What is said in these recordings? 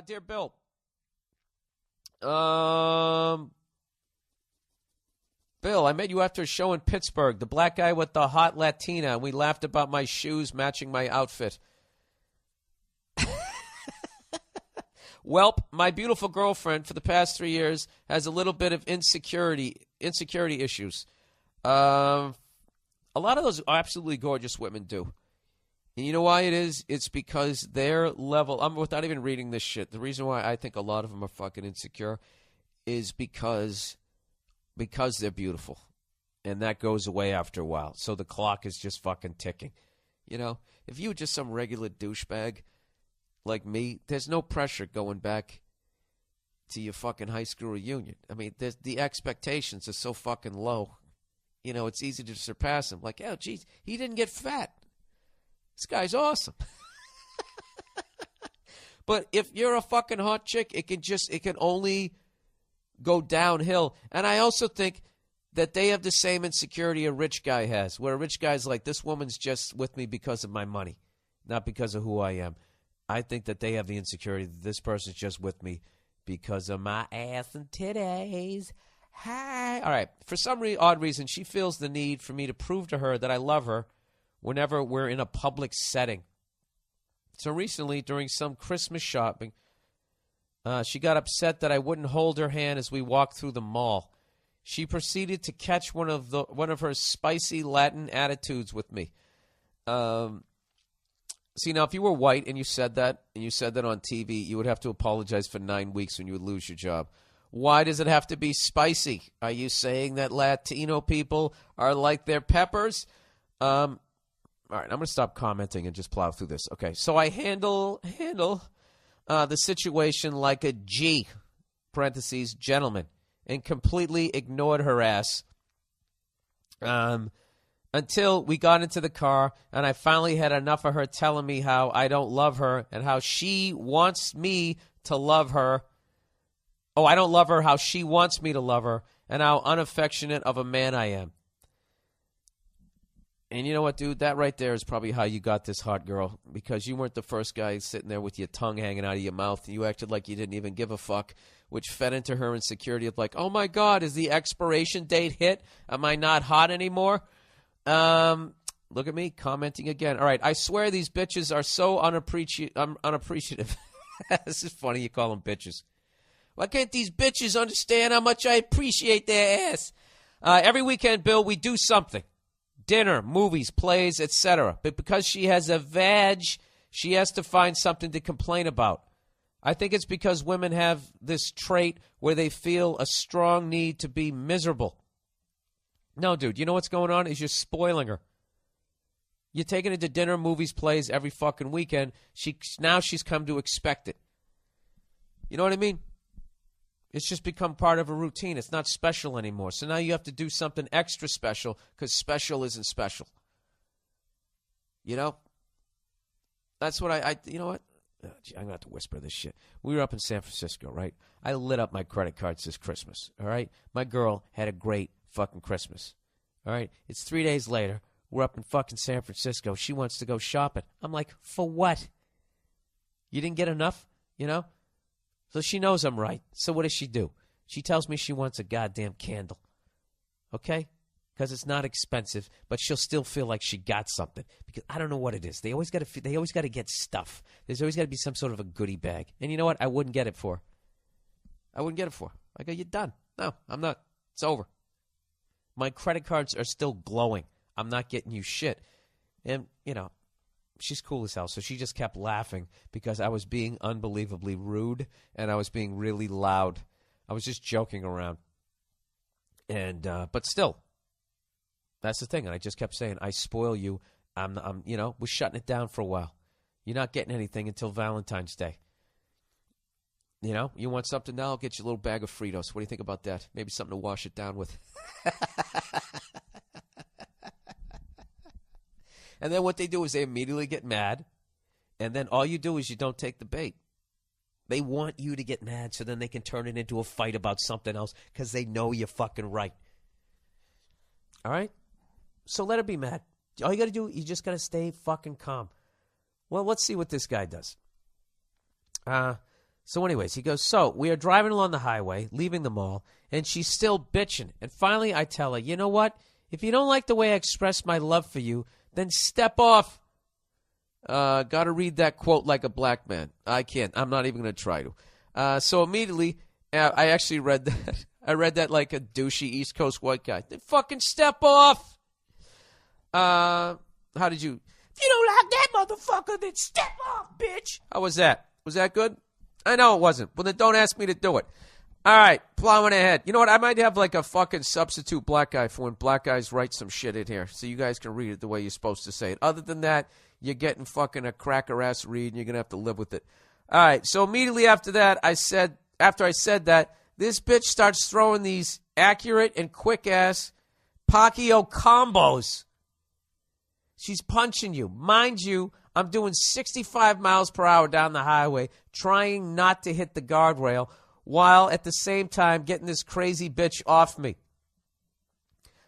Dear Bill, Bill, I met you after a show in Pittsburgh. The black guy with the hot Latina, and we laughed about my shoes matching my outfit. Welp, my beautiful girlfriend for the past 3 years has a little bit of insecurity issues. A lot of those absolutely gorgeous women do. And you know why it is? It's because their level, without even reading this shit, the reason why I think a lot of them are fucking insecure is because they're beautiful. And that goes away after a while. So the clock is just fucking ticking. You know, if you were just some regular douchebag like me, there's no pressure going back to your fucking high school reunion. I mean, the expectations are so fucking low. You know, it's easy to surpass them. Like, oh, geez, he didn't get fat. This guy's awesome. But if you're a fucking hot chick, it can only go downhill. And I also think that they have the same insecurity a rich guy has, where a rich guy's like, this woman's just with me because of my money, not because of who I am. I think that they have the insecurity that this person's just with me because of my ass and titties. Hi. All right. For some odd reason, she feels the need for me to prove to her that I love her whenever we're in a public setting. So recently, during some Christmas shopping, she got upset that I wouldn't hold her hand as we walked through the mall. She proceeded to catch one of her spicy Latin attitudes with me. See, now, if you were white and you said that on TV, you would have to apologize for 9 weeks when you would lose your job. Why does it have to be spicy? Are you saying that Latino people are like their peppers? All right, I'm going to stop commenting and just plow through this. Okay, so I handle the situation like a G, parentheses, gentleman, and completely ignored her ass. Until we got into the car, and I finally had enough of her telling me how I don't love her and how she wants me to love her. Oh, I don't love her, how she wants me to love her, and how unaffectionate of a man I am. And you know what, dude? That right there is probably how you got this hot girl, because you weren't the first guy sitting there with your tongue hanging out of your mouth, and you acted like you didn't even give a fuck, which fed into her insecurity of like, oh, my God, is the expiration date hit? Am I not hot anymore? Look at me commenting again. All right, I swear these bitches are so unappreciative. This is funny you call them bitches. Why can't these bitches understand how much I appreciate their ass? Every weekend, Bill, we do something. Dinner, movies, plays, etc. But because she has a vag, she has to find something to complain about. I think it's because women have this trait where they feel a strong need to be miserable. No, dude, you know what's going on is you're spoiling her. You're taking her to dinner, movies, plays every fucking weekend. Now she's come to expect it. You know what I mean? It's just become part of a routine. It's not special anymore. So now you have to do something extra special because special isn't special. You know? That's what you know what? Oh, gee, I'm going to have to whisper this shit. We were up in San Francisco, right? I lit up my credit cards this Christmas, all right? My girl had a great fucking Christmas, all right? It's 3 days later. We're up in fucking San Francisco. She wants to go shopping. I'm like, for what? You didn't get enough, you know? So she knows I'm right. So what does she do? She tells me she wants a goddamn candle, okay? Because it's not expensive, but she'll still feel like she got something. Because I don't know what it is. They always got to get stuff. There's always got to be some sort of a goodie bag. And you know what? I wouldn't get it for her. I go, you're done. No, I'm not. It's over. My credit cards are still glowing. I'm not getting you shit. And, you know, she's cool as hell. So she just kept laughing because I was being unbelievably rude and I was being really loud. I was just joking around. And, but still, that's the thing. And I just kept saying, I spoil you. I'm you know, we're shutting it down for a while. You're not getting anything until Valentine's Day. You know, you want something now? I'll get you a little bag of Fritos. What do you think about that? Maybe something to wash it down with. And then what they do is they immediately get mad. And then all you do is you don't take the bait. They want you to get mad so then they can turn it into a fight about something else because they know you're fucking right. All right? So let her be mad. All you got to do, you just got to stay fucking calm. Well, let's see what this guy does. So anyways, he goes, so we are driving along the highway, leaving the mall, and she's still bitching. And finally I tell her, you know what? If you don't like the way I express my love for you, then step off. Got to read that quote like a black man. I can't. I'm not even going to try to. So immediately, I actually read that. I read that like a douchey East Coast white guy. Then fucking step off. How did you? If you don't like that motherfucker, then step off, bitch. How was that? Was that good? I know it wasn't. Well, then don't ask me to do it. All right, plowing ahead. You know what? I might have like a fucking substitute black guy for when black guys write some shit in here so you guys can read it the way you're supposed to say it. Other than that, you're getting fucking a cracker-ass read and you're going to have to live with it. All right, so immediately after that, after I said that, this bitch starts throwing these accurate and quick-ass Pacquiao combos. She's punching you. Mind you, I'm doing 65 miles per hour down the highway, trying not to hit the guardrail, while at the same time getting this crazy bitch off me.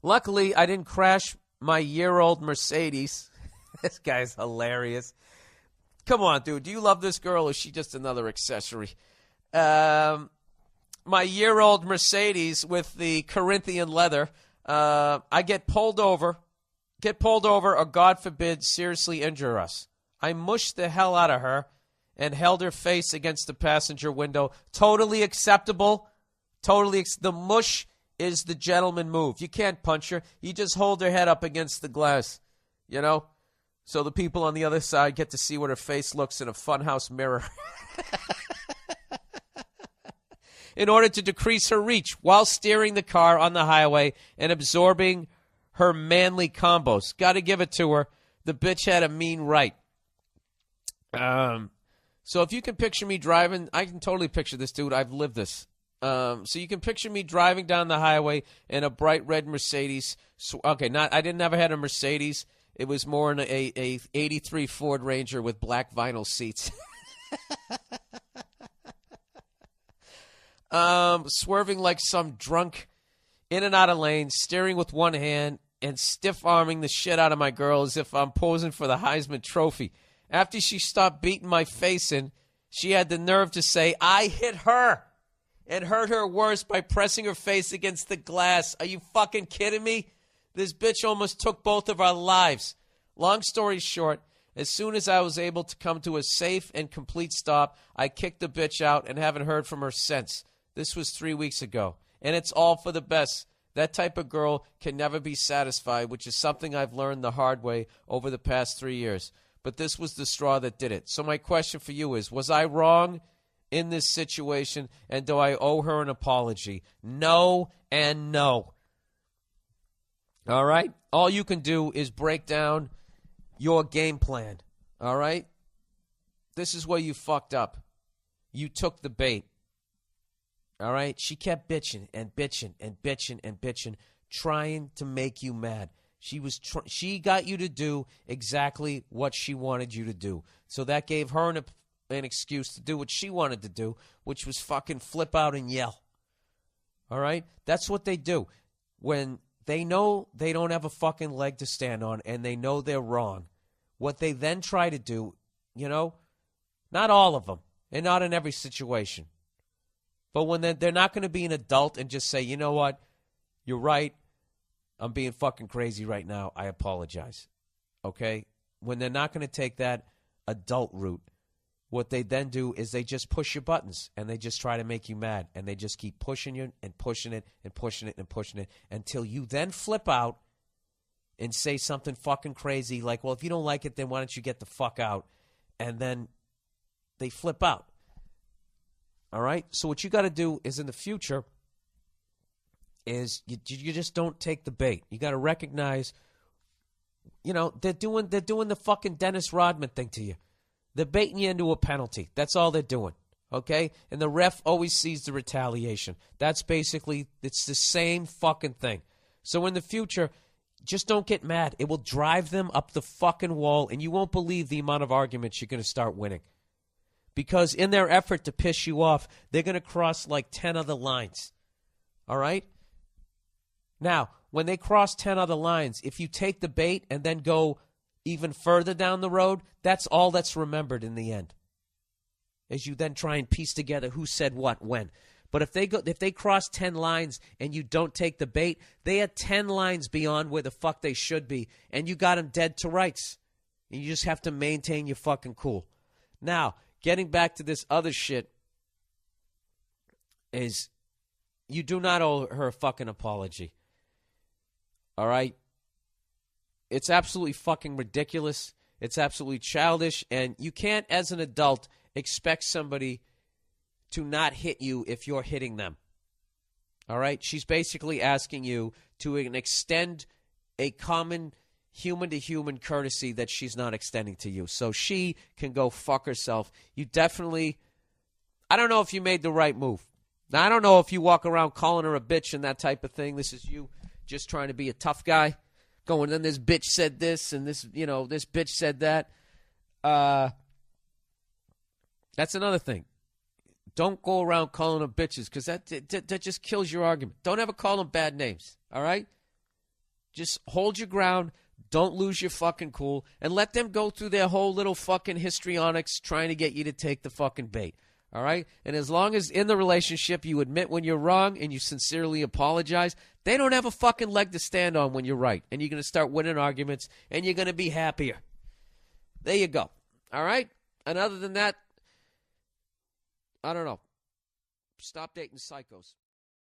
Luckily, I didn't crash my year-old Mercedes. This guy's hilarious. Come on, dude. Do you love this girl or is she just another accessory? My year-old Mercedes with the Corinthian leather. I get pulled over, or God forbid, seriously injure us. I mushed the hell out of her and held her face against the passenger window. Totally acceptable. The mush is the gentleman move. You can't punch her. You just hold her head up against the glass, you know, so the people on the other side get to see what her face looks in a funhouse mirror. In order to decrease her reach while steering the car on the highway and absorbing her manly combos. Got to give it to her. The bitch had a mean right. So if you can picture me driving, I can totally picture this, dude. I've lived this. So you can picture me driving down the highway in a bright red Mercedes. Okay, I didn't ever had a Mercedes. It was more in a 83 Ford Ranger with black vinyl seats. Swerving like some drunk, in and out of lanes, steering with one hand, and stiff-arming the shit out of my girl as if I'm posing for the Heisman Trophy. After she stopped beating my face in, she had the nerve to say, I hit her, and hurt her worse by pressing her face against the glass. Are you fucking kidding me? This bitch almost took both of our lives. Long story short, as soon as I was able to come to a safe and complete stop, I kicked the bitch out and haven't heard from her since. This was 3 weeks ago, and it's all for the best. That type of girl can never be satisfied, which is something I've learned the hard way over the past 3 years. But this was the straw that did it. So my question for you is, was I wrong in this situation, and do I owe her an apology? No and no. All right? All you can do is break down your game plan. All right? This is where you fucked up. You took the bait. All right? She kept bitching and bitching and bitching and bitching, trying to make you mad. She got you to do exactly what she wanted you to do. So that gave her an excuse to do what she wanted to do, which was fucking flip out and yell. All right? That's what they do. When they know they don't have a fucking leg to stand on and they know they're wrong, what they then try to do, you know, not all of them and not in every situation, but when they're not going to be an adult and just say, you know what, you're right, I'm being fucking crazy right now, I apologize. Okay? When they're not going to take that adult route, what they then do is they just push your buttons and they just try to make you mad and they just keep pushing you and pushing it and pushing it and pushing it until you then flip out and say something fucking crazy like, well, if you don't like it, then why don't you get the fuck out? And then they flip out. All right? So what you got to do is in the future is you just don't take the bait. You got to recognize, you know, they're doing the fucking Dennis Rodman thing to you. They're baiting you into a penalty. That's all they're doing, okay? And the ref always sees the retaliation. That's basically, it's the same fucking thing. So in the future, just don't get mad. It will drive them up the fucking wall, and you won't believe the amount of arguments you're going to start winning. Because in their effort to piss you off, they're going to cross like 10 other lines, all right? Now, when they cross 10 other lines, if you take the bait and then go even further down the road, that's all that's remembered in the end. as you then try and piece together who said what when. But if they cross 10 lines and you don't take the bait, they are 10 lines beyond where the fuck they should be, and you got them dead to rights. And you just have to maintain your fucking cool. Now, getting back to this other shit is you do not owe her a fucking apology. All right? It's absolutely fucking ridiculous. It's absolutely childish, and you can't, as an adult, expect somebody to not hit you if you're hitting them. All right? She's basically asking you to extend a common human-to-human courtesy that she's not extending to you. So she can go fuck herself. You definitely, I don't know if you made the right move. Now, I don't know if you walk around calling her a bitch and that type of thing. This is you just trying to be a tough guy. Going, then this bitch said this, and this bitch said that. That's another thing. Don't go around calling them bitches, because that just kills your argument. Don't ever call them bad names, all right? Just hold your ground. Don't lose your fucking cool, and let them go through their whole little fucking histrionics trying to get you to take the fucking bait, all right? And as long as in the relationship you admit when you're wrong and you sincerely apologize, they don't have a fucking leg to stand on when you're right, and you're going to start winning arguments, and you're going to be happier. There you go, all right? And other than that, I don't know. Stop dating psychos.